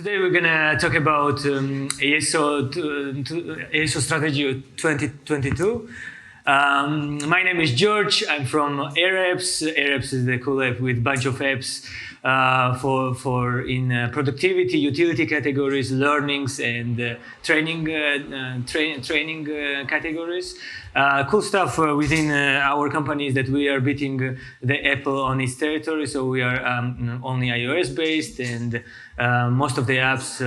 Today we're gonna talk about ASO strategy 2022. My name is George. I'm from AirApps. AirApps is the cool app with a bunch of apps for productivity, utility categories, learnings, and training categories. Cool stuff within our company is that we are beating the Apple on its territory. So we are only iOS based, and most of the apps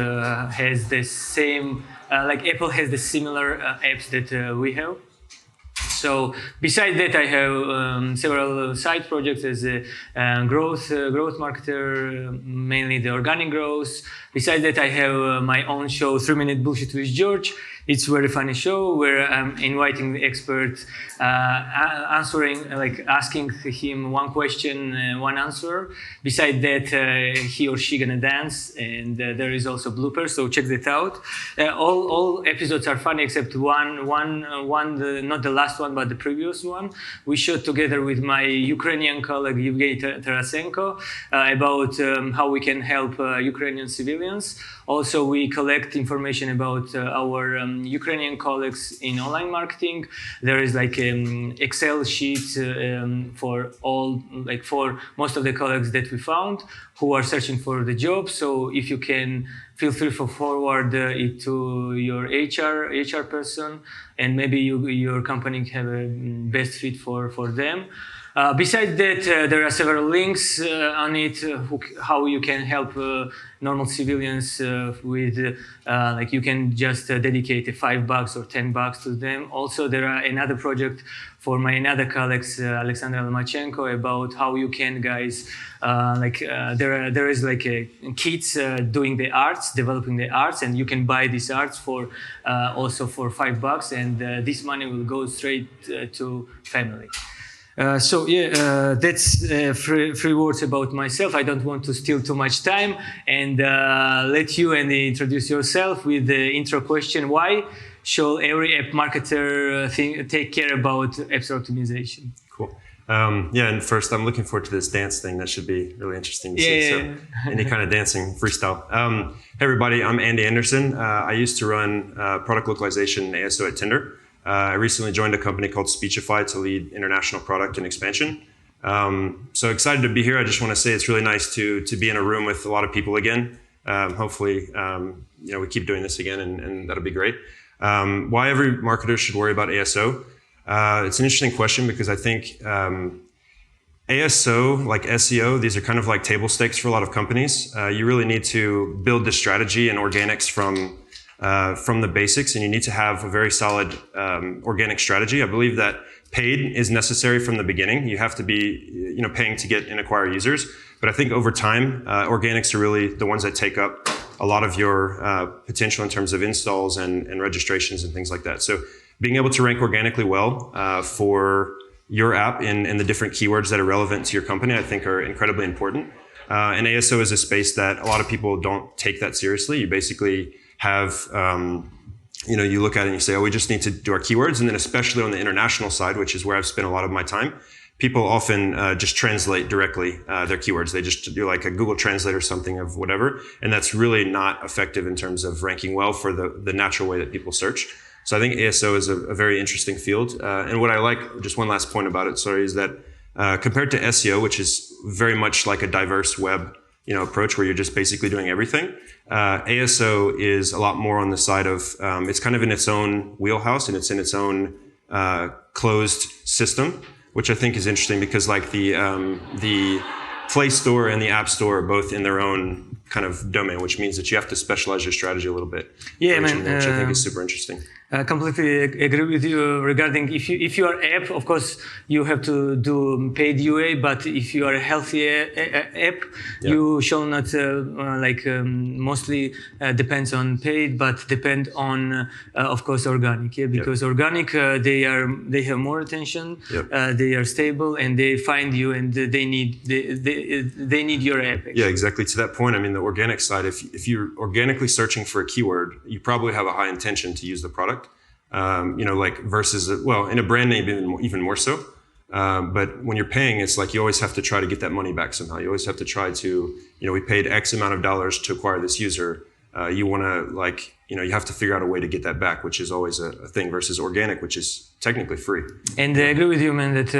has the same, like Apple has the similar apps that we have. So besides that, I have several side projects as a growth marketer, mainly the organic growth. Besides that, I have my own show, 3-Minute Bullshit with George. It's a very funny show where I'm inviting the expert, asking him one question, one answer. Besides that, he or she gonna dance, and there is also bloopers. So check that out. All episodes are funny except one, not the last one, but the previous one. We shot together with my Ukrainian colleague Evgeny Tarasenko about how we can help Ukrainian civilians. Also, we collect information about our Ukrainian colleagues in online marketing. There is like an Excel sheet for most of the colleagues that we found who are searching for the job. So if you can, feel free to forward it to your HR person, and maybe your company have a best fit for them. Besides that, there are several links on it, how you can help normal civilians with, you can just dedicate $5 or $10 to them. Also, there are another project for my another colleagues, Alexander Lomachenko, about how you can, guys, there is like kids doing the arts, developing the arts, and you can buy these arts for also for $5, and this money will go straight to family. That's three words about myself. I don't want to steal too much time, and let you introduce yourself with the intro question: why should every app marketer take care about app store optimization? Cool. And first, I'm looking forward to this dance thing. That should be really interesting to see. So, any kind of dancing freestyle. Hey everybody, I'm Andy Anderson. I used to run product localization ASO at Tinder. I recently joined a company called Speechify to lead international product and expansion. So excited to be here. I just want to say it's really nice to be in a room with a lot of people again. Hopefully, we keep doing this again, and that'll be great. Why every marketer should worry about ASO? It's an interesting question because I think ASO, like SEO, these are kind of like table stakes for a lot of companies. You really need to build the strategy and organics from the basics, and you need to have a very solid organic strategy. I believe that paid is necessary from the beginning. You have to be, paying to get and acquire users. But I think over time, organics are really the ones that take up a lot of your potential in terms of installs and registrations and things like that. So being able to rank organically well for your app and the different keywords that are relevant to your company, I think are incredibly important. And ASO is a space that a lot of people don't take that seriously. You basically have, you look at it and you say, oh, we just need to do our keywords. And then especially on the international side, which is where I've spent a lot of my time, people often just translate directly their keywords. They just do like a Google Translate or something of whatever. And that's really not effective in terms of ranking well for the natural way that people search. So I think ASO is a very interesting field. And what I like, just one last point about it, is that compared to SEO, which is very much like a diverse web approach where you're just basically doing everything. ASO is a lot more on the side of, it's kind of in its own wheelhouse and it's in its own closed system, which I think is interesting because like the Play Store and the App Store are both in their own kind of domain, which means that you have to specialize your strategy a little bit. Yeah, which I think is super interesting. I completely agree with you regarding if you are app, of course you have to do paid UA, but if you are a healthy app, you shall not mostly depends on paid, but depend on of course organic, because organic they have more attention, they are stable and they find you and they need your app. Actually. Yeah, exactly. To that point, I mean the organic side, if you're organically searching for a keyword, you probably have a high intention to use the product. Versus, in a brand name even more so. But when you're paying, it's like you always have to try to get that money back somehow. You always have to try to, we paid X amount of dollars to acquire this user. You want to you have to figure out a way to get that back, which is always a thing, versus organic, which is technically free. And I agree with you, man, that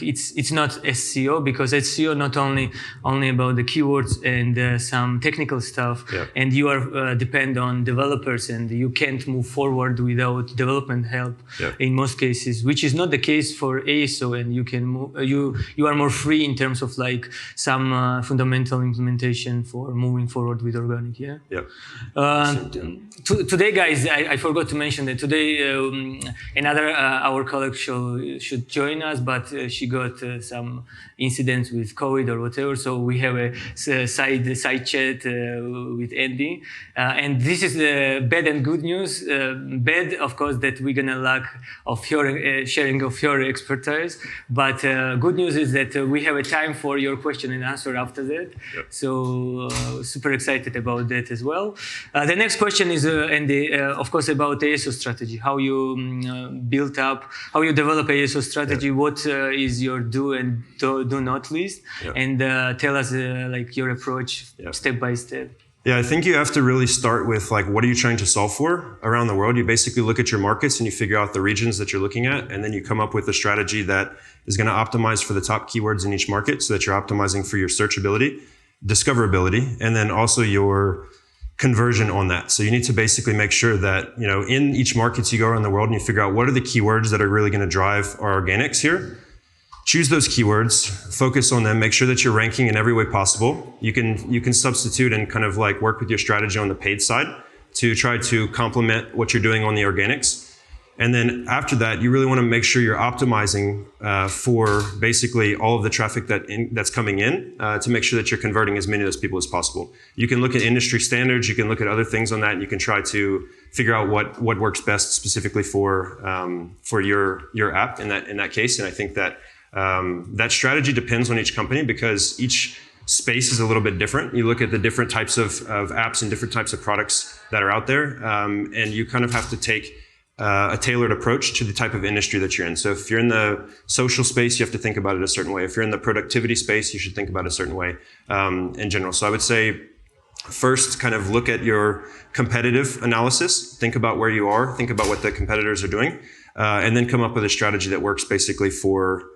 it's not SEO, because SEO not only about the keywords and some technical stuff, and you are depend on developers, and you can't move forward without development help in most cases, which is not the case for ASO, and you can move, you are more free in terms of some fundamental implementation for moving forward with organic. Today, guys, I forgot to mention that today another our colleague should join us, but she got some incidents with COVID or whatever. So we have a side chat with Andy, and this is the bad and good news. Bad, of course, that we're gonna lack of your sharing of your expertise, but good news is that we have a time for your question and answer after that. So super excited about that as well. The next question is, Andy, of course, about ASO strategy. How you built up, how you develop ASO strategy. What is your do and do not list, and tell us your approach step by step. Yeah, I think you have to really start with what are you trying to solve for around the world? You basically look at your markets and you figure out the regions that you're looking at, and then you come up with a strategy that is going to optimize for the top keywords in each market, so that you're optimizing for your searchability, discoverability, and then also your conversion on that. So you need to basically make sure that, in each markets you go around the world and you figure out what are the keywords that are really going to drive our organics here. Choose those keywords, focus on them, make sure that you're ranking in every way possible. You can substitute and kind of work with your strategy on the paid side to try to complement what you're doing on the organics. And then after that, you really want to make sure you're optimizing for basically all of the traffic that's coming in to make sure that you're converting as many of those people as possible. You can look at industry standards, you can look at other things on that, and you can try to figure out what works best specifically for your app in that case. And I think that that strategy depends on each company, because each space is a little bit different. You look at the different types of apps and different types of products that are out there, and you kind of have to take a tailored approach to the type of industry that you're in. So if you're in the social space, you have to think about it a certain way. If you're in the productivity space, you should think about it a certain way in general. So I would say first, kind of look at your competitive analysis, think about where you are, think about what the competitors are doing, and then come up with a strategy that works basically for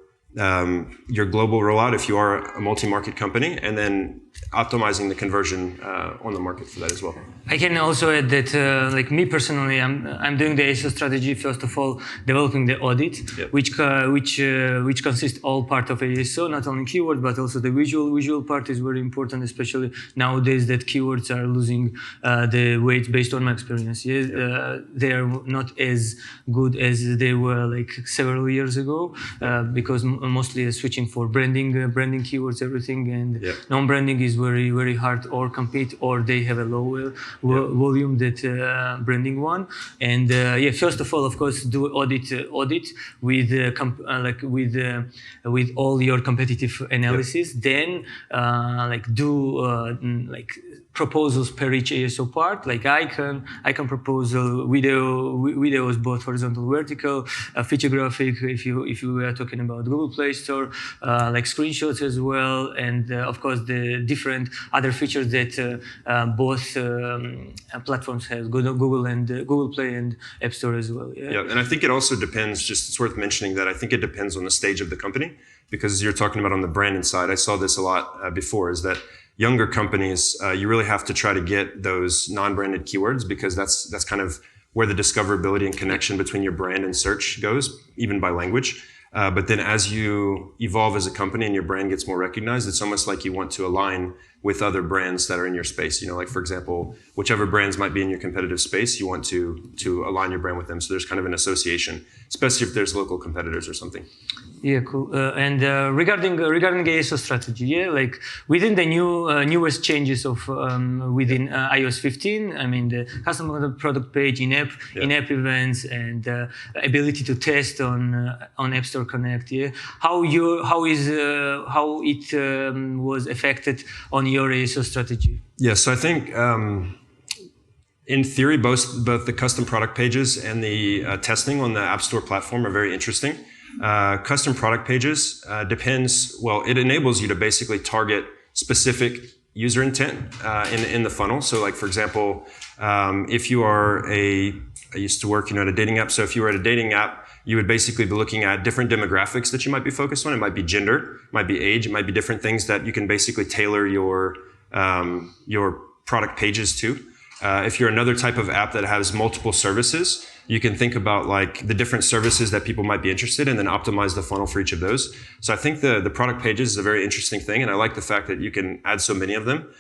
your global rollout if you are a multi-market company, and then optimizing the conversion on the market for that as well. I can also add that, me personally, I'm doing the ASO strategy. First of all, developing the audit, which consists all part of ASO, not only keyword but also the visual part is very important, especially nowadays that keywords are losing the weight based on my experience. They are not as good as they were several years ago because mostly switching for branding keywords, everything, and non-branding is very, very hard or compete, or they have a lower volume that branding one. And first of all, of course, do audit with with all your competitive analysis. Then do proposals per each ASO part. I can propose videos both horizontal, vertical, feature graphic if you were talking about Google Play Store, screenshots as well, and of course the different other features that both platforms have, Google and Google Play and App Store as well. And I think it also depends. It's worth mentioning that I think it depends on the stage of the company, because you're talking about on the branding side. I saw this a lot before. Is that younger companies, you really have to try to get those non-branded keywords, because that's kind of where the discoverability and connection between your brand and search goes, even by language. But then as you evolve as a company and your brand gets more recognized, it's almost like you want to align with other brands that are in your space. For example, whichever brands might be in your competitive space, you want to align your brand with them. So there's kind of an association, especially if there's local competitors or something. Yeah, cool. And regarding ASO strategy, within the newest changes of within iOS 15, I mean the custom product page, InApp Events, and ability to test on App Store Connect. How it was affected on your ASO strategy? Yes, so I think in theory, both the custom product pages and the testing on the App Store platform are very interesting. Custom product pages it enables you to basically target specific user intent in the funnel. So like, for example, if you are I used to work, at a dating app. So if you were at a dating app, you would basically be looking at different demographics that you might be focused on. It might be gender, it might be age, it might be different things that you can basically tailor your product pages to. If you're another type of app that has multiple services, you can think about like the different services that people might be interested in and then optimize the funnel for each of those. So I think the product pages is a very interesting thing. And I like the fact that you can add so many of them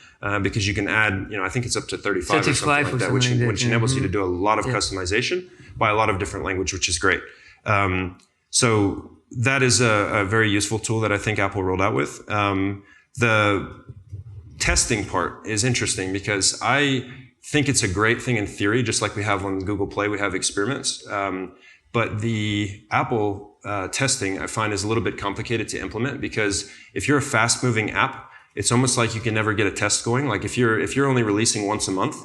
because you can add, I think it's up to 35 or something like that, which enables you to do a lot of customization by a lot of different language, which is great. So that is a very useful tool that I think Apple rolled out with. The testing part is interesting because I think it's a great thing in theory, just like we have on Google Play, we have experiments. But the Apple testing I find is a little bit complicated to implement because if you're a fast moving app, it's almost like you can never get a test going. Like if you're only releasing once a month,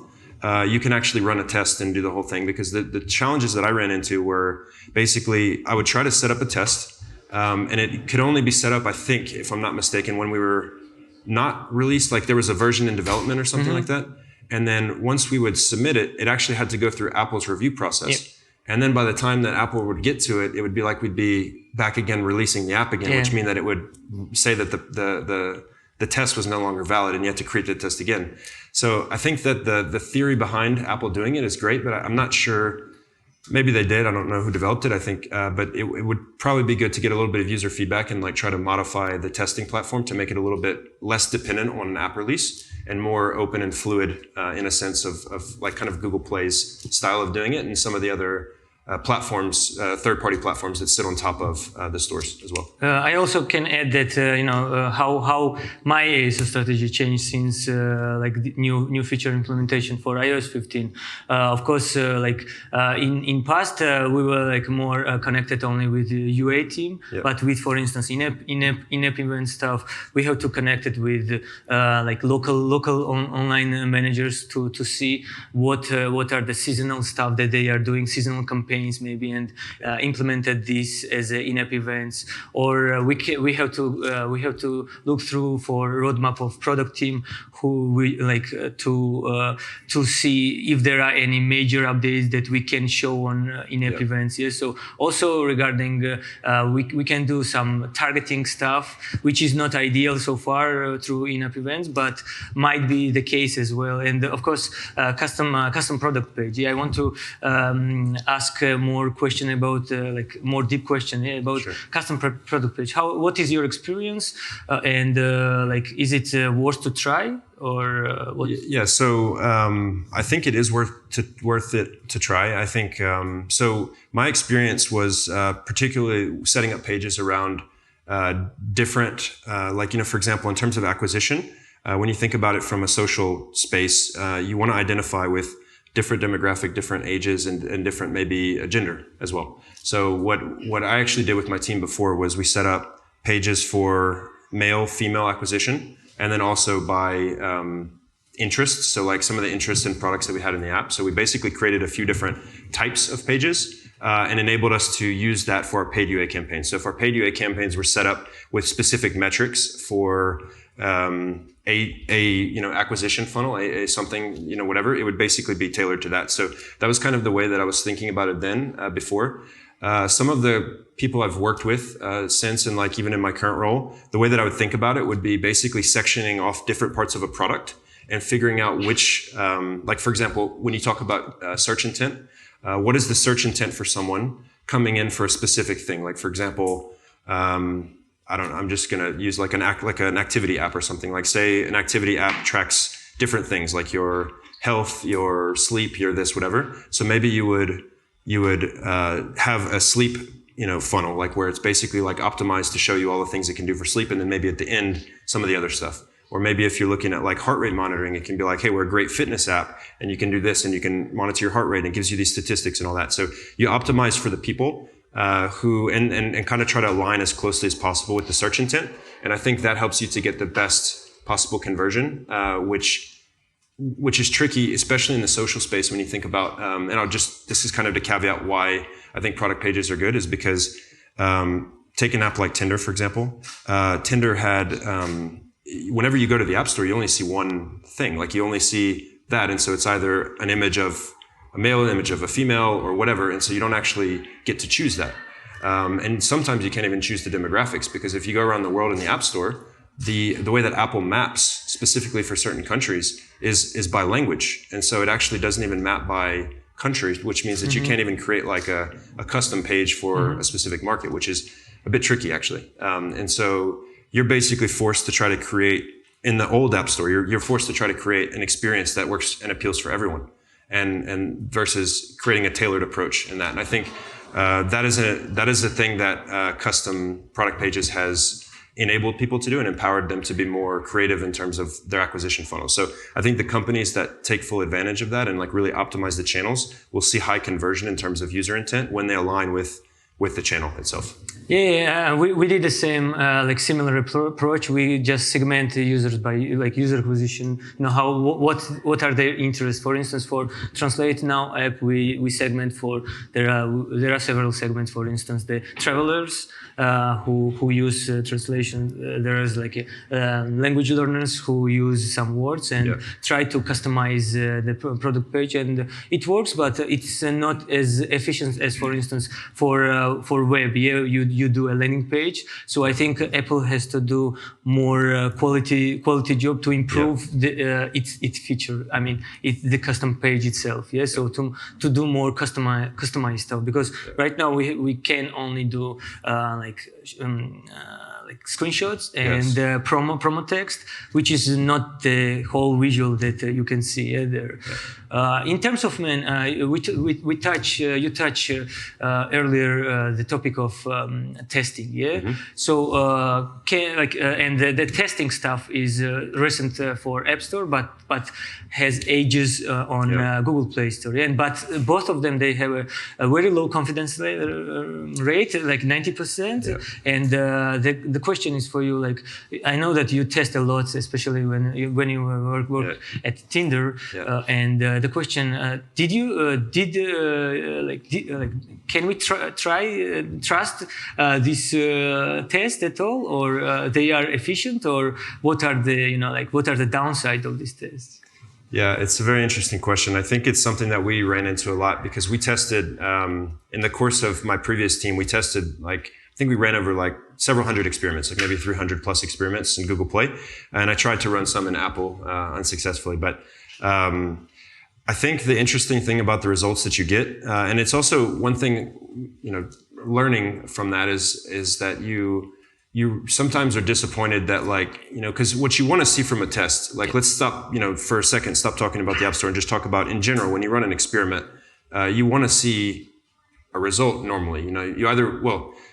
you can actually run a test and do the whole thing because the challenges that I ran into were basically I would try to set up a test and it could only be set up, I think, if I'm not mistaken, when we were not released, like there was a version in development or something like that. And then once we would submit it, it actually had to go through Apple's review process. Yep. And then by the time that Apple would get to it, it would be like we'd be back again releasing the app again, which means that it would say that the test was no longer valid and you had to create the test again. So I think that the theory behind Apple doing it is great, but I'm not sure. Maybe they did. I don't know who developed it. I think, but it would probably be good to get a little bit of user feedback and like try to modify the testing platform to make it a little bit less dependent on an app release and more open and fluid in a sense of like kind of Google Play's style of doing it and some of the other platforms, third-party platforms that sit on top of the stores as well. I also can add that how my ASO strategy changed since like the new feature implementation for iOS 15. Of course, in past we were like more connected only with the UA team, but with, for instance, InApp Event stuff, we have to connect it with like local online managers to see what are the seasonal stuff that they are doing, seasonal campaigns maybe, and implemented this as in-app events. Or we have to look through for roadmap of product team who we like to see if there are any major updates that we can show on in-app events. Yes. So also regarding we can do some targeting stuff, which is not ideal so far through in-app events, but might be the case as well. And of course, custom product page. I want to ask more question about like more deep question about custom product page. What is your experience and like is it worth to try or what? Yeah, so I think it is worth it to try. I think so. My experience was particularly setting up pages around different, like for example, in terms of acquisition. When you think about it from a social space, you want to identify with different demographic, different ages, and different maybe gender as well. So what I actually did with my team before was we set up pages for male, female acquisition, and then also by interests. So like some of the interests in products that we had in the app. So we basically created a few different types of pages and enabled us to use that for our paid UA campaigns. So if our paid UA campaigns were set up with specific metrics for acquisition funnel, a something, whatever, it would basically be tailored to that. So that was kind of the way that I was thinking about it then before. Some of the people I've worked with since, and like even in my current role, the way that I would think about it would be basically sectioning off different parts of a product and figuring out which, like for example, when you talk about search intent, what is the search intent for someone coming in for a specific thing? Like for example, I'm just going to use like an activity app or something. Like say an activity app tracks different things like your health, your sleep, your this, whatever. So maybe you would have a sleep, funnel, like where it's basically like optimized to show you all the things it can do for sleep. And then maybe at the end, some of the other stuff. Or maybe if you're looking at like heart rate monitoring, it can be like, hey, we're a great fitness app and you can do this and you can monitor your heart rate and it gives you these statistics and all that. So you optimize for the people who and kind of try to align as closely as possible with the search intent. And I think that helps you to get the best possible conversion, which is tricky, especially in the social space when you think about, this is kind of the caveat why I think product pages are good, is because Take an app like Tinder, for example. Tinder had, whenever you go to the App Store, you only see one thing. Like you only see that. And so it's either an image of a male, an image of a female, or whatever. And so you don't actually get to choose that. And sometimes you can't even choose the demographics, because if you go around the world in the App Store, the way that Apple maps specifically for certain countries is by language. And so it actually doesn't even map by country, which means that you can't even create like a custom page for a specific market, which is a bit tricky actually. And so you're basically forced to try to create, in the old App Store, you're forced to try to create an experience that works and appeals for everyone, and versus creating a tailored approach in that. And I think that is a thing that custom product pages has enabled people to do and empowered them to be more creative in terms of their acquisition funnel. So I think the companies that take full advantage of that and like really optimize the channels will see high conversion in terms of user intent when they align with the channel itself. Yeah, we did the same, like similar approach. We just segment the users by like user acquisition. You know, what are their interests? For instance, for Translate Now app, we segment for there are several segments. For instance, the travelers who use translation. There is like language learners who use some words and try to customize the product page, and it works, but it's not as efficient as, for instance, for web. Yeah, you do a landing page. So I think Apple has to do more quality job to improve its feature. I mean, the custom page itself. Yeah. So to do more customized stuff, because right now we can only do like screenshots and promo text, which is not the whole visual that you can see there. In terms of you touch earlier the topic of testing. Yeah. So and the testing stuff is recent for App Store, but has ages on Google Play Store. And but both of them, they have a very low confidence rate, like 90%. And the question is for you, like, I know that you test a lot, especially when you work at Tinder. And the question, can we trust this test at all, or they are efficient, or what are the downside of this test? Yeah, it's a very interesting question. I think it's something that we ran into a lot because we tested, in the course of my previous team, we tested I think we ran over like several hundred experiments, like maybe 300 plus experiments in Google Play. And I tried to run some in Apple unsuccessfully. But I think the interesting thing about the results that you get, and it's also one thing, learning from that is that you sometimes are disappointed that because what you want to see from a test, let's stop, for a second, stop talking about the App Store and just talk about in general, when you run an experiment, you want to see a result normally.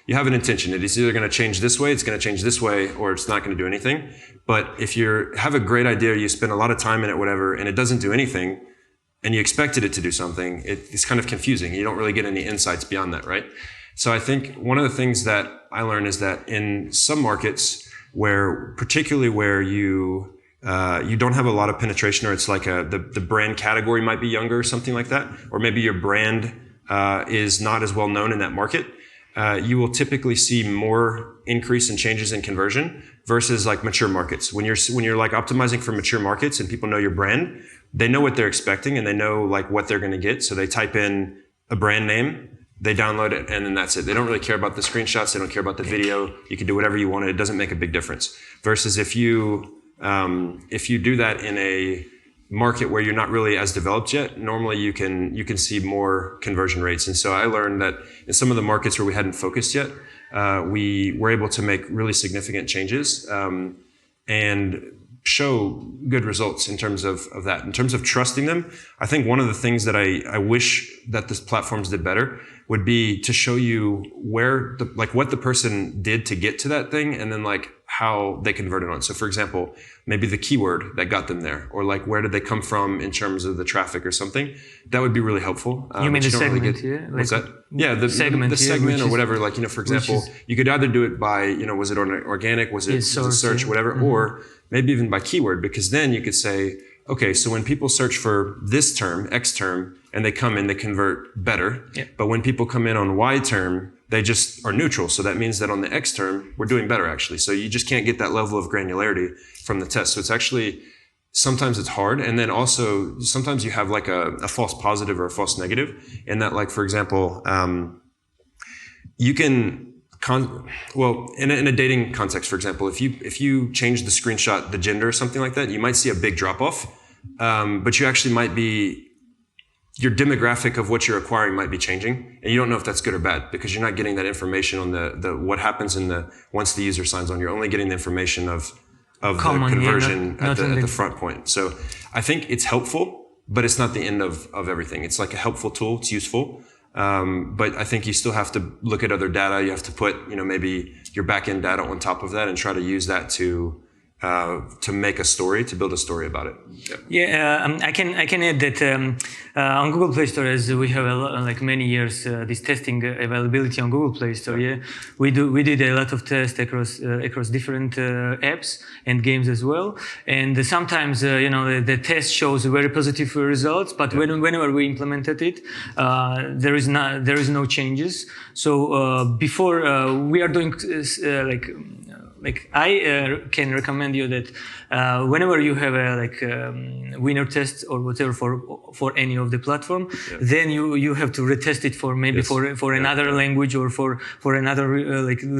You have an intention. It is either going to change this way, it's going to change this way, or it's not going to do anything. But if you have a great idea, you spend a lot of time in it, whatever, and it doesn't do anything, and you expected it to do something, it's kind of confusing. You don't really get any insights beyond that, right? So I think one of the things that I learned is that in some markets particularly where you don't have a lot of penetration, or it's like the brand category might be younger or something like that, or maybe your brand is not as well known in that market, you will typically see more increase in changes in conversion versus like mature markets. When you're like optimizing for mature markets and people know your brand, they know what they're expecting and they know like what they're going to get. So they type in a brand name, they download it, and then that's it. They don't really care about the screenshots. They don't care about the video. You can do whatever you want. It doesn't make a big difference. Versus if you do that in a market where you're not really as developed yet, normally you can see more conversion rates. And so I learned that in some of the markets where we hadn't focused yet, we were able to make really significant changes and show good results in terms of that. In terms of trusting them, I think one of the things that I wish that the platforms did better would be to show you what the person did to get to that thing, and then how they converted on. So for example, maybe the keyword that got them there, or where did they come from in terms of the traffic or something. That would be really helpful. You mean the segment, what's that? Yeah, the segment, or whatever. For example, you could either do it by, was it organic, was it search, whatever, or maybe even by keyword, because then you could say, okay, so when people search for this term, X term, and they come in, they convert better. Yeah. But when people come in on Y term, they just are neutral. So that means that on the X term, we're doing better actually. So you just can't get that level of granularity from the test. So it's actually, sometimes it's hard. And then also sometimes you have like a false positive or a false negative, in that, like, for example, you can, in a dating context, for example, if you change the screenshot, the gender or something like that, you might see a big drop off. But you actually might be, your demographic of what you're acquiring might be changing, and you don't know if that's good or bad, because you're not getting that information on the what happens once the user signs on. You're only getting the information of the conversion at the front point. So I think it's helpful, but it's not the end of everything. It's like a helpful tool. It's useful. But I think you still have to look at other data. You have to put, maybe your back-end data on top of that and try to use that to make a story, to build a story about it. I can add that on Google Play Store, as we have many years this testing availability on Google Play Store. We did a lot of tests across different apps and games as well. And sometimes the test shows very positive results, but whenever we implemented it, there is no changes. So before we are doing I can recommend you that whenever you have a winner test or whatever for any of the platform, then you have to retest it for maybe for another language or for another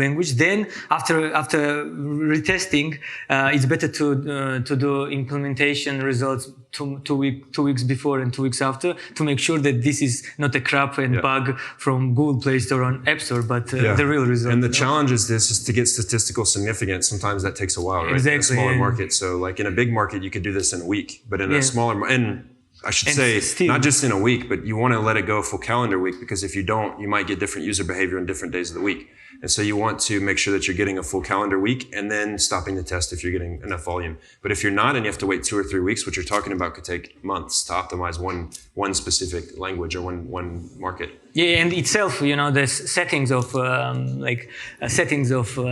language. Then after retesting, it's better to do implementation results two weeks before and 2 weeks after, to make sure that this is not a crap and bug from Google Play Store on App Store, but the real result. And the challenge is to get statistical significance. Sometimes that takes a while, right? Exactly. In a smaller market. So like in a big market, you could do this in a week, but in a smaller, and I should say, not just in a week, but you want to let it go a full calendar week, because if you don't, you might get different user behavior in different days of the week. And so you want to make sure that you're getting a full calendar week and then stopping the test if you're getting enough volume. But if you're not, and you have to wait 2 or 3 weeks, what you're talking about could take months to optimize one specific language or one market. Yeah, and itself, the settings of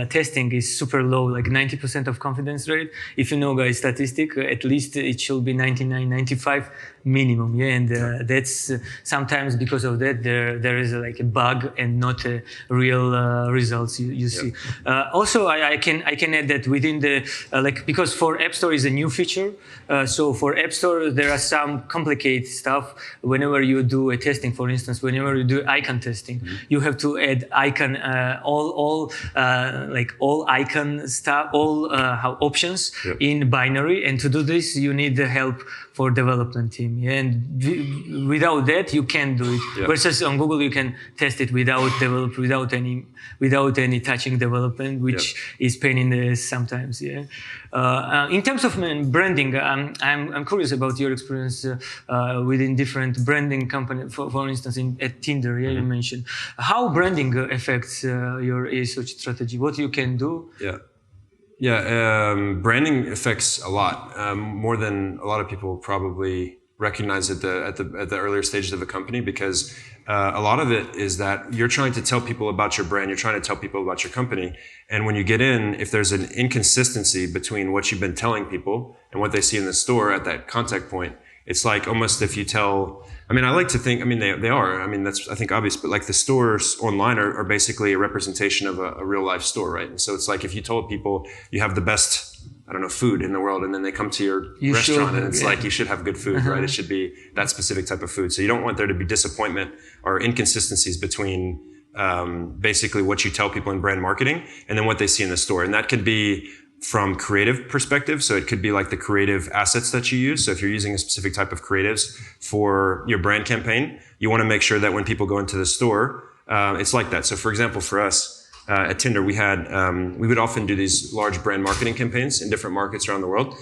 testing is super low, like 90% of confidence rate. If you know, guys, statistic, at least it should be 99, 95 minimum. Yeah, and that's sometimes because of that there is a bug and not a real results you see. Also, I can add that within the because for App Store is a new feature. So for App Store there are some complicated stuff. Whenever you do a testing, for instance, whenever you do icon testing, you have to add icon all icon stuff, options in binary, and to do this you need the help for development team. And without that you can't do it. Versus on Google you can test it without any touching development, which is pain in the ass sometimes. In terms of branding, I'm curious about your experience within different branding companies. For instance, at Tinder, you mentioned how branding affects your research strategy. What you can do. Branding affects a lot, more than a lot of people probably recognize at the earlier stages of a company, because a lot of it is that you're trying to tell people about your brand, you're trying to tell people about your company, and when you get in, if there's an inconsistency between what you've been telling people and what they see in the store at that contact point, it's like almost if you tell, I like to think, they are, that's, I think, obvious, but like the stores online are basically a representation of a real life store, right? And so it's like if you told people you have the best, food in the world, and then they come to your restaurant and it's like, you should have good food, right? It should be that specific type of food. So you don't want there to be disappointment or inconsistencies between basically what you tell people in brand marketing and then what they see in the store. And that could be from creative perspective. So it could be like the creative assets that you use. So if you're using a specific type of creatives for your brand campaign, you want to make sure that when people go into the store, it's like that. So for example, for us at Tinder, we would often do these large brand marketing campaigns in different markets around the world.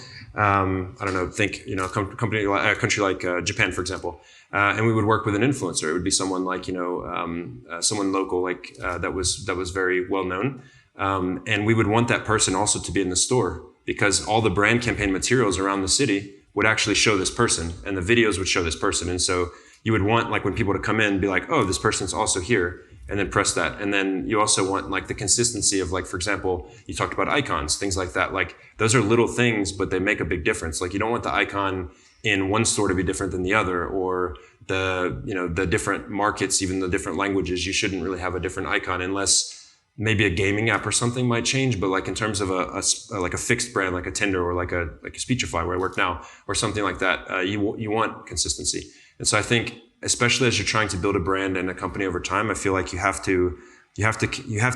Think, a country like Japan, for example. And we would work with an influencer. It would be someone like, someone local, that was very well known. And we would want that person also to be in the store, because all the brand campaign materials around the city would actually show this person, and the videos would show this person. And so you would want when people to come in, be like, oh, this person's also here, and then press that. And then you also want the consistency of for example, you talked about icons, things like that. Those are little things, but they make a big difference. You don't want the icon in one store to be different than the other, or the different markets, even the different languages, you shouldn't really have a different icon unless maybe a gaming app or something might change. But like in terms of like a fixed brand, like a Tinder or like a Speechify where I work now, or something like that, you want consistency. And so I think, especially as you're trying to build a brand and a company over time, I feel like you have to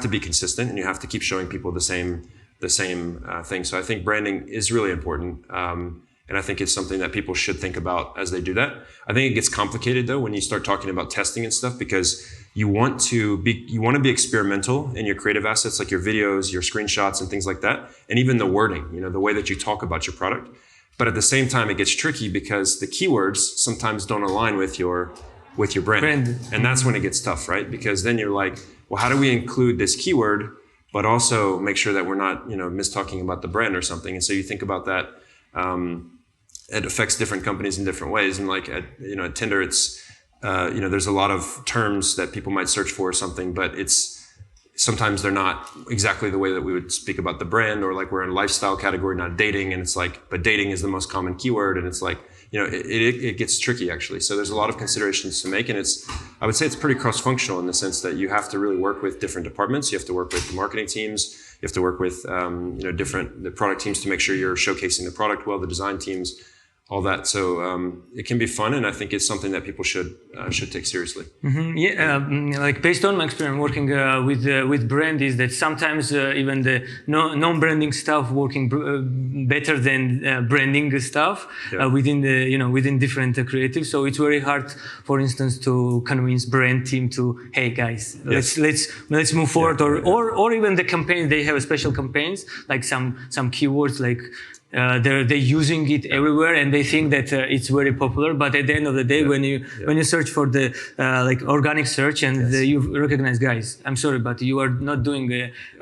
be consistent, and you have to keep showing people the same thing. So I think branding is really important. And I think it's something that people should think about as they do that. I think it gets complicated though when you start talking about testing and stuff, because you want to be experimental in your creative assets, like your videos, your screenshots, and things like that, and even the wording, the way that you talk about your product. But at the same time, it gets tricky because the keywords sometimes don't align with your brand. And that's when it gets tough, right? Because then you're like, well, how do we include this keyword, but also make sure that we're not, mistalking about the brand or something? And so you think about that. It affects different companies in different ways. And like at Tinder, it's, there's a lot of terms that people might search for or something, but sometimes they're not exactly the way that we would speak about the brand, or like we're in lifestyle category, not dating. And it's like, but dating is the most common keyword. And it's like, it gets tricky actually. So there's a lot of considerations to make. And I would say it's pretty cross-functional in the sense that you have to really work with different departments. You have to work with the marketing teams. You have to work with, the product teams to make sure you're showcasing the product well, the design teams, all that. So it can be fun, and I think it's something that people should take seriously. Mm-hmm. Yeah, like based on my experience working with brand, is that sometimes even the non-branding stuff working better than branding stuff within different creatives. So it's very hard, for instance, to convince brand team to, hey guys, let's move forward, or even the campaign. They have special campaigns like some keywords like. They're using it everywhere, and they think that it's very popular. But at the end of the day, when you search for the like organic search, and you recognize, guys, I'm sorry, but you are not doing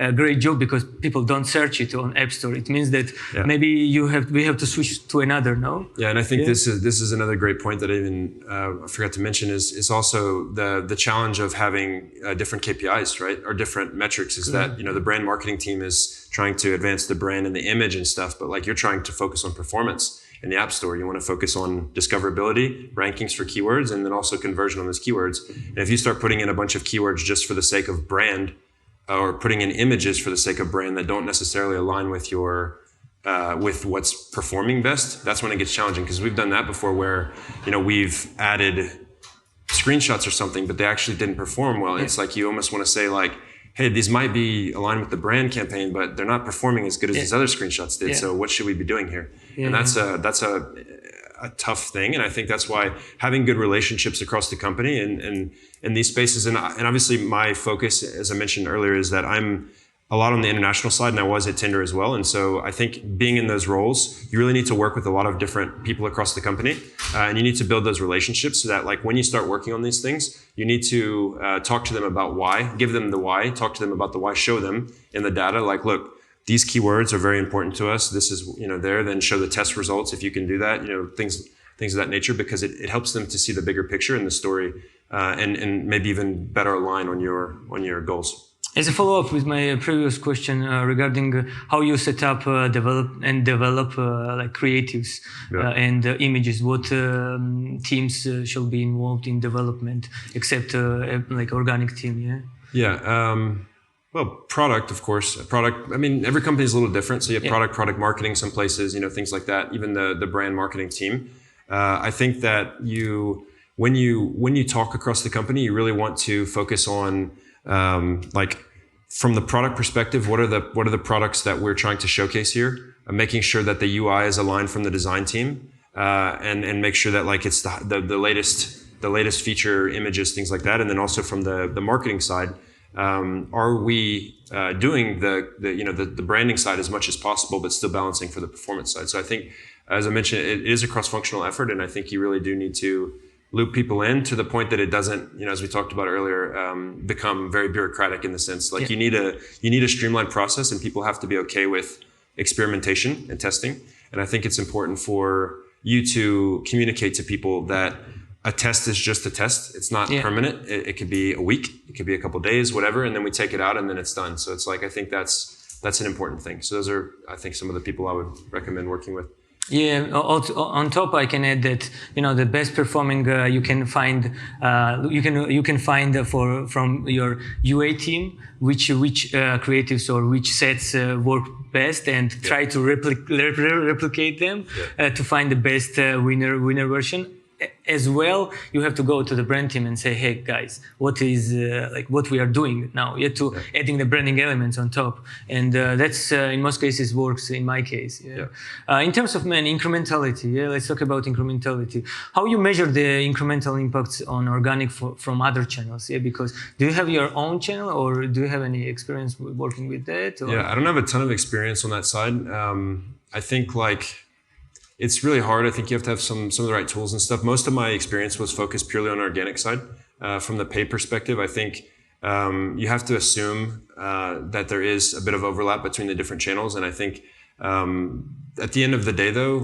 a great job because people don't search it on App Store. It means that maybe we have to switch to another. No. Yeah, and I think this is another great point that I even I forgot to mention is also the challenge of having different KPIs, right, or different metrics. Is that the brand marketing team is trying to advance the brand and the image and stuff, but like you're trying to focus on performance in the App Store. You want to focus on discoverability, rankings for keywords, and then also conversion on those keywords. And if you start putting in a bunch of keywords just for the sake of brand, or putting in images for the sake of brand that don't necessarily align with your with what's performing best, that's when it gets challenging. Because we've done that before, where we've added screenshots or something, but they actually didn't perform well. It's like you almost want to say like, hey, these might be aligned with the brand campaign, but they're not performing as good as these other screenshots did. So what should we be doing here? And that's a tough thing. And I think that's why having good relationships across the company and in these spaces, and obviously my focus, as I mentioned earlier, is that I'm a lot on the international side, and I was at Tinder as well. And so I think being in those roles, you really need to work with a lot of different people across the company, and you need to build those relationships so that like when you start working on these things, you need to talk to them about why, give them the why, talk to them about the why, show them in the data, like, look, these keywords are very important to us. This is, there, then show the test results if you can do that, things of that nature, because it helps them to see the bigger picture and the story, and maybe even better align on your goals. As a follow-up with my previous question regarding how you set up, develop like creatives and images, what teams shall be involved in development, except like organic team, Well, product, of course. Product. I mean, every company is a little different. So you have product marketing, some places, things like that. Even the brand marketing team. I think that when you talk across the company, you really want to focus on like from the product perspective, what are the products that we're trying to showcase here? Making sure that the UI is aligned from the design team, and make sure that like it's the latest feature images, things like that, and then also from the marketing side. Are we doing the branding side as much as possible, but still balancing for the performance side? So I think, as I mentioned, it is a cross-functional effort, and I think you really do need to loop people in to the point that it doesn't, as we talked about earlier, become very bureaucratic in the sense like you need a streamlined process, and people have to be okay with experimentation and testing. And I think it's important for you to communicate to people that a test is just a test. It's not permanent. It could be a week, it could be a couple of days, whatever, and then we take it out and then it's done. So it's like, I think that's an important thing. So those are, I think, some of the people I would recommend working with. Yeah. Also, on top, I can add that the best performing you can find from your UA team which creatives or which sets work best, and try to replicate them to find the best winner version. As well, you have to go to the brand team and say, "Hey guys, what is what we are doing now?" You have to adding the branding elements on top, and that's in most cases works. In my case, in terms of incrementality, let's talk about incrementality. How you measure the incremental impacts on organic from other channels? Because do you have your own channel, or do you have any experience working with that? Or? Yeah, I don't have a ton of experience on that side. I think it's really hard. I think you have to have some of the right tools and stuff. Most of my experience was focused purely on organic side. From the paid perspective, I think you have to assume that there is a bit of overlap between the different channels. And I think at the end of the day, though,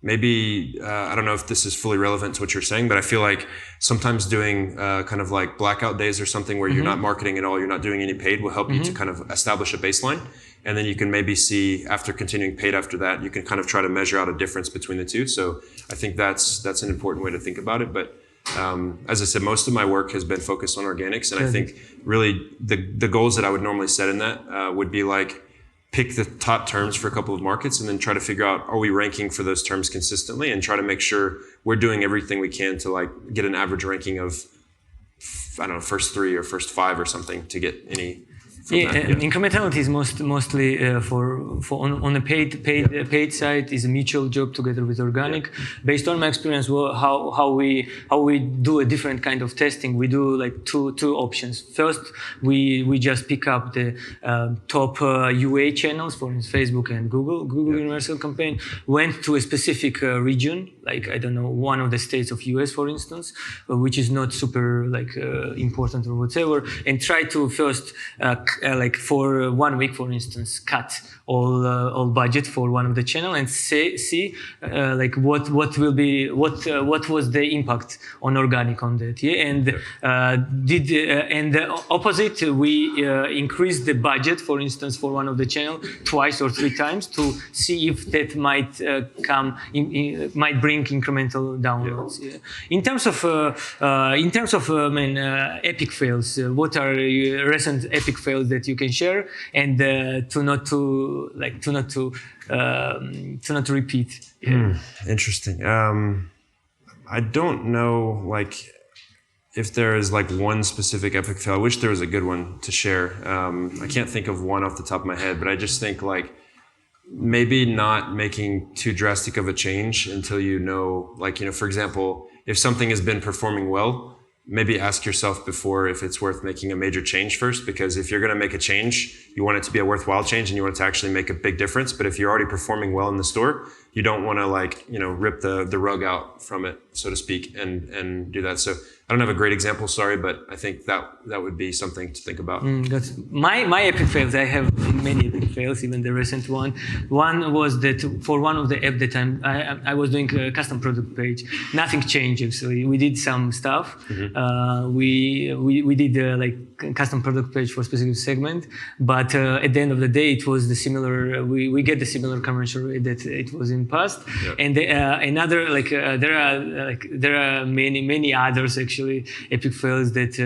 maybe I don't know if this is fully relevant to what you're saying, but I feel like sometimes doing kind of like blackout days or something where you're not marketing at all, you're not doing any paid, will help you to kind of establish a baseline. And then you can maybe see, after continuing paid after that, you can kind of try to measure out a difference between the two. So I think that's an important way to think about it. But as I said, most of my work has been focused on organics. And I think really the goals that I would normally set in that would be pick the top terms for a couple of markets and then try to figure out, are we ranking for those terms consistently, and try to make sure we're doing everything we can to get an average ranking of, I don't know, first 3 or first 5 or something to get any. Incrementality is mostly on the paid side is a mutual job together with organic. Based on my experience, how we do a different kind of testing. We do two options. First, we just pick up the top UA channels, for instance, Facebook and Google Universal Campaign. Went to a specific region, I don't know, one of the states of US, for instance, which is not super important or whatever, and try to first. For 1 week, for instance, cut all budget for one of the channel and see what was the impact on organic on that. And and the opposite, we increased the budget, for instance, for one of the channel 2 or 3 times to see if that might might bring incremental downloads. In terms of epic fails, what are recent epic fails that you can share, and to not to repeat? Interesting. I don't know if there is one specific epic fail. I wish there was a good one to share. I can't think of one off the top of my head, but I just think maybe not making too drastic of a change until for example, if something has been performing well, maybe ask yourself before if it's worth making a major change first, because if you're going to make a change, you want it to be a worthwhile change and you want it to actually make a big difference. But if you're already performing well in the store, you don't want to rip the rug out from it, so to speak, and do that. So I don't have a great example, sorry, but I think that would be something to think about. That's my epic fails. I have many epic fails, even the recent one. One was that for one of the app that I was doing a custom product page. Nothing changed actually. We did some stuff. We did custom product page for a specific segment, but at the end of the day, it was the similar. We get the similar conversion rate that it was in past, and another there are many others actually. Epic fails that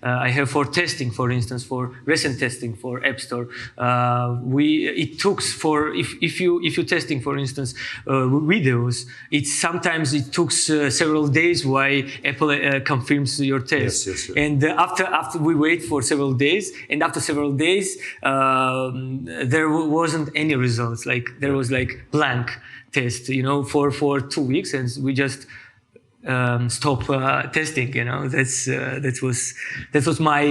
I have for testing, for instance, for recent testing for App Store. It took if you testing, for instance, videos, sometimes it took several days while Apple confirms your test. Yes. And after we wait for several days, and after several days, there wasn't any results. There was blank test, for 2 weeks, and we just stop testing. That was my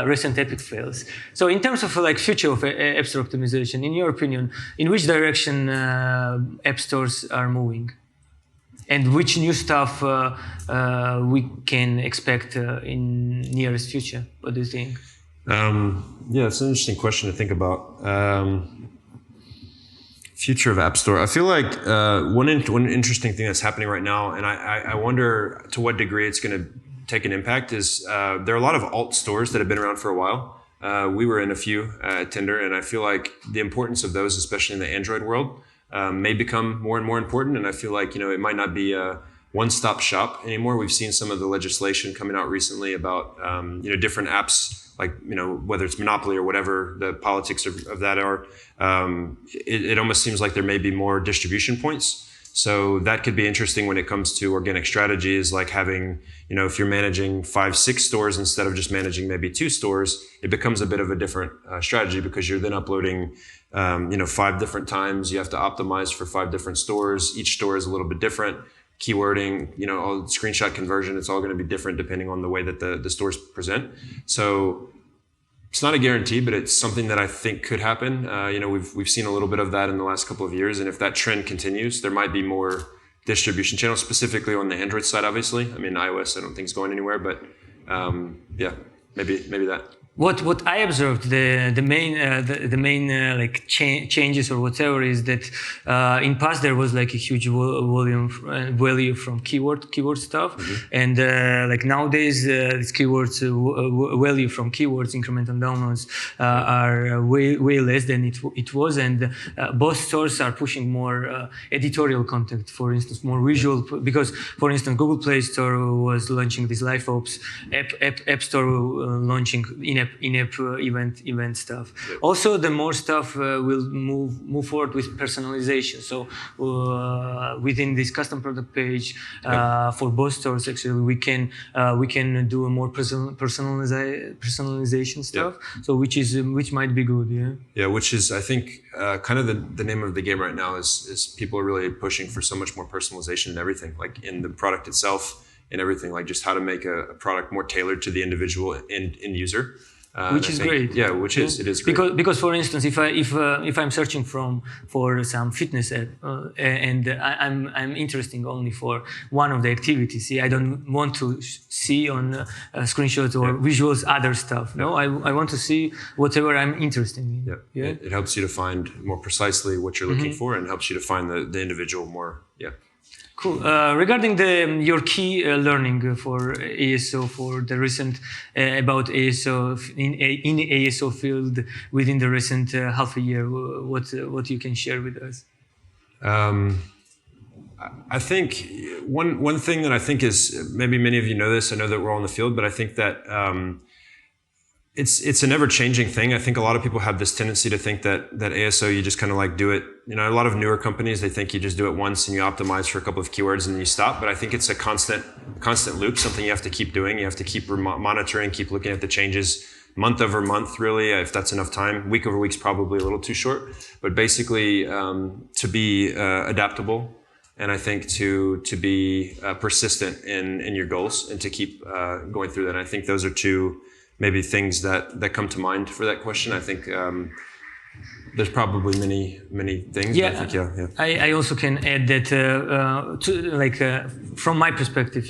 recent epic fails. So in terms of future of App Store optimization, in your opinion, in which direction App Stores are moving, and which new stuff we can expect in nearest future? What do you think? It's an interesting question to think about. Future of App Store. I feel like one interesting thing that's happening right now, and I wonder to what degree it's going to take an impact, is there are a lot of alt stores that have been around for a while. We were in a few at Tinder, and I feel like the importance of those, especially in the Android world, may become more and more important. And I feel like, it might not be a one-stop shop anymore. We've seen some of the legislation coming out recently about, different apps, like, whether it's monopoly or whatever the politics of that are. It almost seems like there may be more distribution points. So that could be interesting when it comes to organic strategies, like having, if you're managing 5-6 stores instead of just managing maybe 2 stores, it becomes a bit of a different strategy, because you're then uploading, 5 different times. You have to optimize for 5 different stores. Each store is a little bit different. Keywording, all screenshot conversion, it's all going to be different depending on the way that the stores present. So it's not a guarantee, but it's something that I think could happen. We've seen a little bit of that in the last couple of years, and if that trend continues, there might be more distribution channels, specifically on the Android side. Obviously, I mean, iOS, I don't think is going anywhere, but maybe that. What I observed, the main changes or whatever is that in past there was like a huge value from keyword stuff, and nowadays this keywords value from keywords, incremental downloads are way less than it was, and both stores are pushing more editorial content, for instance, more visual, because for instance Google Play Store was launching this live ops, App Store launching in-app event stuff. Yep. Also, the more stuff will move forward with personalization. So within this custom product page for both stores, actually we can do a more personalization stuff. Yep. So which might be good. Yeah, which is, I think, kind of the name of the game right now is people are really pushing for so much more personalization in everything, like in the product itself, in everything, like just how to make a product more tailored to the individual end user. Which is great. Yeah, it is great. Because for instance, if I'm searching for some fitness app and I'm interested only for one of the activities, I don't want to see on screenshots or visuals other stuff. No, I want to see whatever I'm interested in. Yeah. It helps you to find more precisely what you're looking for, and helps you to find the individual more. Yeah. Cool. Regarding your key learning for ASO, for the recent about ASO in ASO field within the recent half a year, what you can share with us? I think one thing that I think is, maybe many of you know this. I know that we're all in the field, but I think that it's an ever-changing thing. I think a lot of people have this tendency to think that ASO, you just kind of like do it. A lot of newer companies, they think you just do it once and you optimize for a couple of keywords and then you stop. But I think it's a constant loop, something you have to keep doing. You have to keep monitoring, keep looking at the changes month over month, really, if that's enough time. Week over week's probably a little too short. But basically, to be adaptable, and I think to be persistent in your goals, and to keep going through that. And I think those are two maybe things that come to mind for that question. I think there's probably many things. Yeah, but I think, I also can add that from my perspective,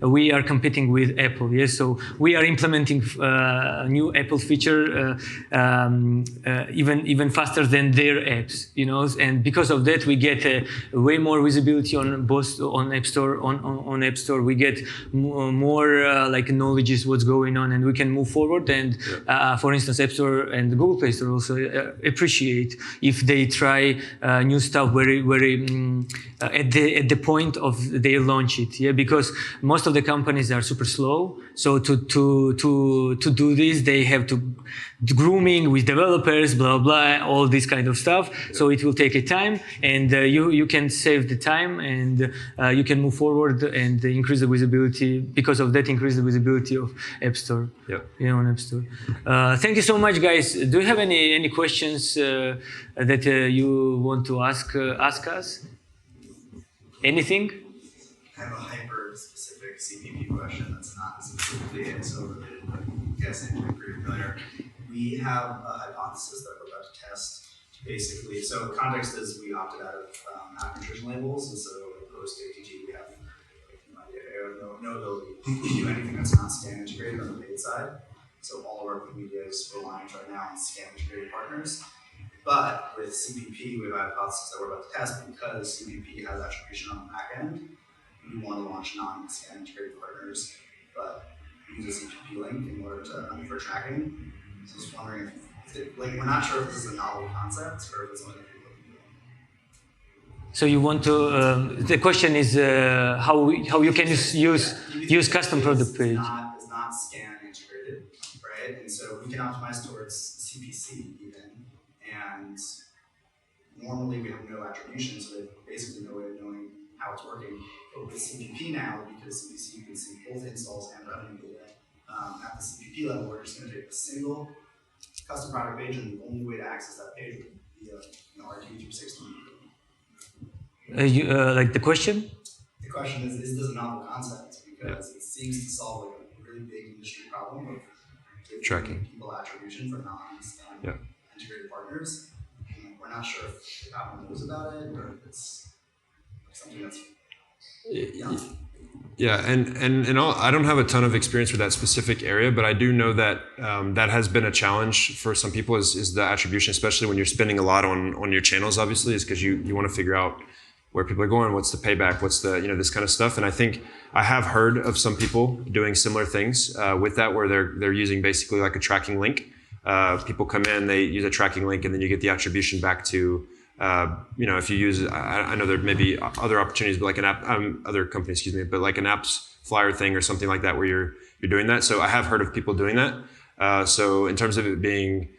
we are competing with Apple. So we are implementing a new Apple feature even faster than their apps. And because of that, we get way more visibility on both on App Store. On App Store, we get more knowledge is what's going on, and we can move forward. And for instance, App Store and the Google Play Store also appreciate if they try new stuff very at the point of they launch it. Because most of the companies are super slow. So to do this, they have to grooming with developers, blah blah, all this kind of stuff. So it will take a time, and you can save the time, and you can move forward and increase the visibility. Because of that, increase the visibility of App Store. On App Store. Thank you so much, guys. Do you have any questions that you want to ask us? Anything? I have a hyper-specific CPP question that's not specifically ASO related, but I'm guessing you're pretty familiar. We have a hypothesis that we're about to test. Basically, so context is we opted out of app nutrition labels, and so post ATG we have no ability to do anything that's not scan integrated on the paid side. So all of our paid media is reliant right now on scan integrated partners. But with CPP, we have a hypothesis that we're about to test because CPP has attribution on the back end. We want to launch non-scan integrated partners, but use a CPP link in order to for tracking. So I was wondering if we're not sure if this is a novel concept or if it's something that people are doing. So you want to? The question is how you can use custom product page. Is not scan integrated, right? And so we can optimize towards CPC even, and normally we have no attribution, so there's basically no way of knowing how it's working. But with CPP now, because CPC you can see both installs and revenue data at the CPP level, we're just going to take a single custom product page, and the only way to access that page would be via RT360. Like the question? The question is this a novel concept? Because it seems to solve like a really big industry problem of giving Tracking people attribution for non-scan integrated partners. And we're not sure if Apple knows about it or if it's something that's Yeah, and I don't have a ton of experience with that specific area, but I do know that that has been a challenge for some people is the attribution, especially when you're spending a lot on your channels, obviously, is because you want to figure out where people are going, what's the payback, what's the, this kind of stuff. And I think I have heard of some people doing similar things with that, where they're using basically like a tracking link. People come in, they use a tracking link, and then you get the attribution back to, if you use, I know there may be other opportunities, but like an app, other companies, excuse me, but like an apps flyer thing or something like that, where you're doing that. So I have heard of people doing that. So in terms of it being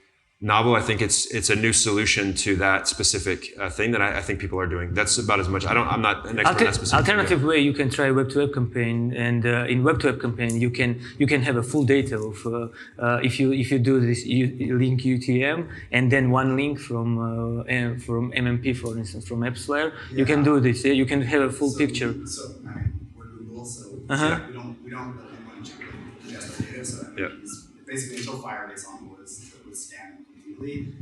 novel, I think it's a new solution to that specific thing that I think people are doing. That's about as much. I'm not an expert in that specific alternative way you can try web-to-web campaign, and in web-to-web campaign you can have a full data of if you do this link UTM and then one link from MMP, for instance, from AppsFlyer. You can do this. You can have a full picture. So we're Google, so we don't really want to ingest our data. So basically until Fire gets on board, it's scanned completely.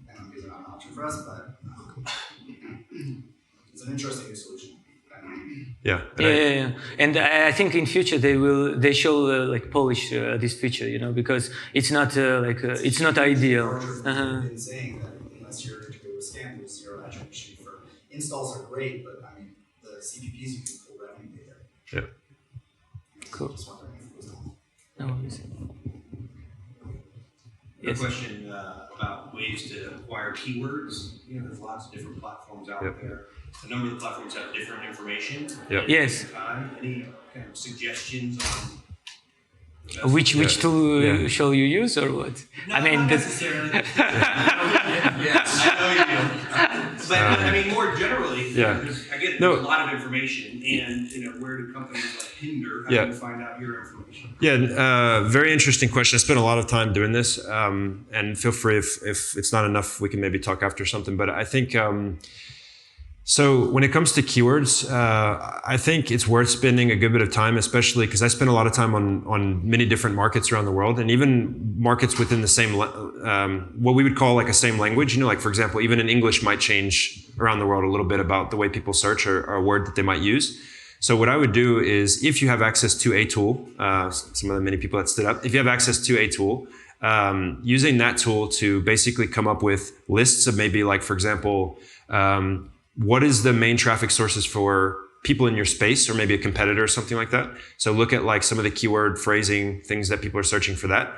MMPs are not an option for us, but it's an interesting new solution. Yeah. And I think in future they show like polish this feature, because it's not it's not ideal. Been saying that unless you're integrated with scan, there's zero attribution. For installs are great, but I mean the CPPs you can pull revenue data. Yeah. Cool. Just wondering if it was on. No worries. A question about ways to acquire keywords. There's lots of different platforms out there. A number of the platforms have different information. Yes. Any kind of suggestions on which tool shall you use, or what? No, not necessarily. Yes, I know you do. But I mean, more generally, I get there's a lot of information, and where do companies like hinder? How do you find out your information? Yeah, very interesting question. I spent a lot of time doing this, and feel free if it's not enough, we can maybe talk after something. But I think. So when it comes to keywords, I think it's worth spending a good bit of time, especially because I spend a lot of time on many different markets around the world, and even markets within the same, what we would call like a same language. Like for example, even in English might change around the world a little bit about the way people search or a word that they might use. So what I would do is, if you have access to a tool, some of the many people that stood up, if you have access to a tool, using that tool to basically come up with lists of maybe like, for example, what is the main traffic sources for people in your space, or maybe a competitor or something like that. So look at like some of the keyword phrasing, things that people are searching for that.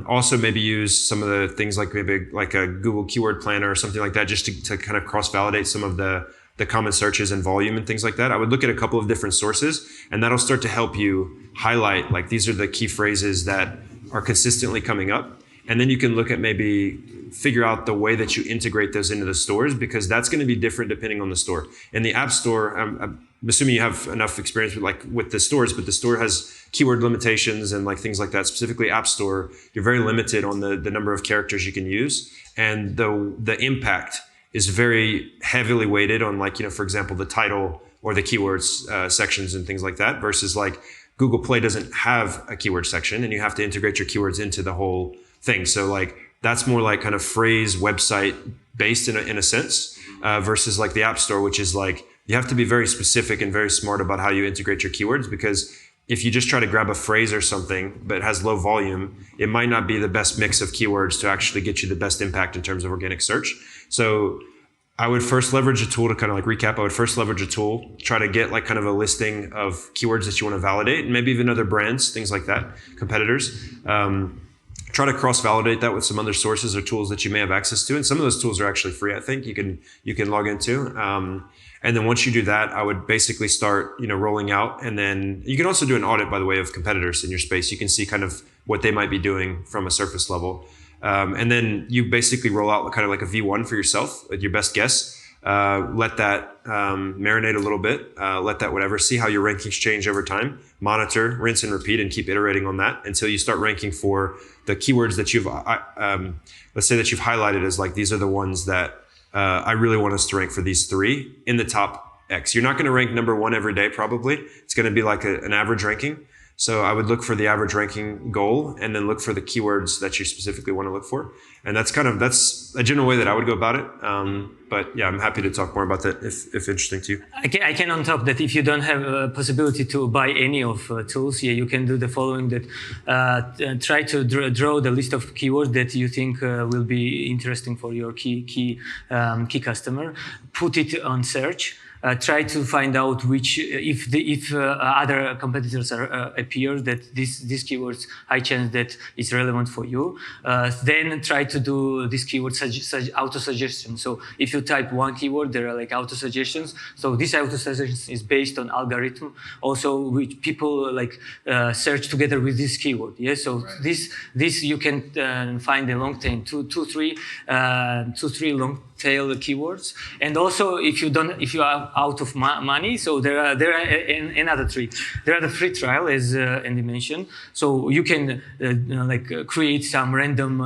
Also maybe use some of the things like maybe like a Google keyword planner or something like that, just to kind of cross-validate some of the common searches and volume and things like that. I would look at a couple of different sources, and that'll start to help you highlight like these are the key phrases that are consistently coming up. And then you can look at maybe figure out the way that you integrate those into the stores, because that's going to be different depending on the store. In the App Store, I'm assuming you have enough experience with the stores, but the store has keyword limitations and like things like that. Specifically App Store, you're very limited on the number of characters you can use, and the impact is very heavily weighted on like, for example, the title or the keywords sections and things like that, versus like Google Play doesn't have a keyword section, and you have to integrate your keywords into the whole thing. So like that's more like kind of phrase website based in a sense, versus like the App Store, which is like you have to be very specific and very smart about how you integrate your keywords, because if you just try to grab a phrase or something but it has low volume, it might not be the best mix of keywords to actually get you the best impact in terms of organic search. So I would first leverage a tool to kind of like recap. I would first leverage a tool, try to get like kind of a listing of keywords that you want to validate, and maybe even other brands, things like that, competitors. try to cross-validate that with some other sources or tools that you may have access to. And some of those tools are actually free, I think, you can log into. And then once you do that, I would basically start, rolling out. And then you can also do an audit, by the way, of competitors in your space. You can see kind of what they might be doing from a surface level. And then you basically roll out kind of like a V1 for yourself at your best guess. Let that marinate a little bit, let that whatever, see how your rankings change over time, monitor, rinse and repeat, and keep iterating on that until you start ranking for the keywords that you've, let's say that you've highlighted as like, these are the ones that I really want us to rank for these 3 in the top X. You're not going to rank number 1 every day, probably. It's going to be like an average ranking. So I would look for the average ranking goal and then look for the keywords that you specifically want to look for. And that's a general way that I would go about it. But yeah, I'm happy to talk more about that if interesting to you. I can on top that if you don't have a possibility to buy any of tools, you can do the following, that try to draw the list of keywords that you think will be interesting for your key customer. Put it on search. Try to find out if other competitors appear that these keywords, high chance that it's relevant for you. Then try to do this keyword auto suggestion. So if you type one keyword, there are like auto suggestions. So this auto suggestion is based on algorithm, also which people search together with this keyword. Yeah. So this you can find a long tail, two, three long tail keywords. And also if you are out of money, so there are another 3. There are the free trial, as Andy mentioned. So you can create some random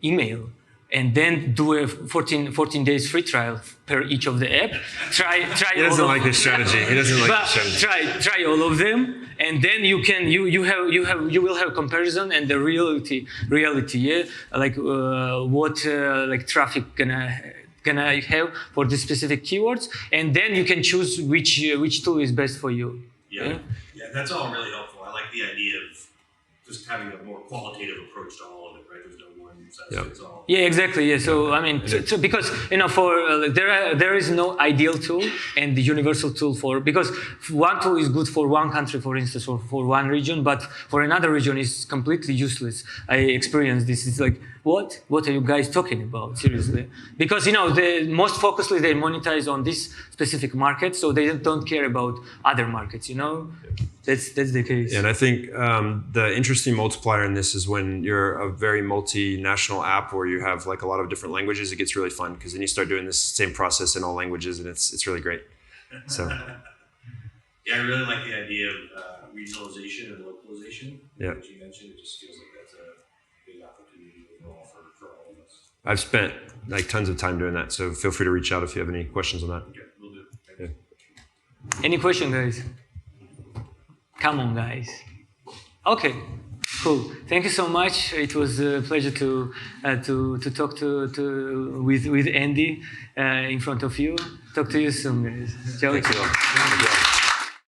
email and then do a 14 days free trial per each of the app. Try. He doesn't like this strategy. He doesn't like this strategy. Try all of them, and then you will have comparison and the reality. Yeah, what traffic gonna have for the specific keywords, and then you can choose which tool is best for you. Yeah, that's all really helpful. I like the idea of just having a more qualitative approach to all of it, right? There's no one size fits all. Yeah, exactly. Yeah. So I mean, because there is no ideal tool and the universal tool because one tool is good for one country, for instance, or for one region, but for another region is completely useless. I experienced this. It's like, what are you guys talking about? Seriously? Because most focusedly they monetize on this specific market, so they don't care about other markets. That's the case. And I think the interesting multiplier in this is when you're a very multinational app where you have like a lot of different languages. It gets really fun because then you start doing this same process in all languages, and it's really great. So yeah, I really like the idea of regionalization and localization. Yeah, that you mentioned. It just feels like that's a big opportunity overall for all of us. I've spent tons of time doing that, so feel free to reach out if you have any questions on that. Okay, we'll do. Yeah. Any question, guys? Come on, guys. Okay, cool. Thank you so much. It was a pleasure to talk with Andy in front of you. Talk to you soon, guys. Ciao. Thanks a lot.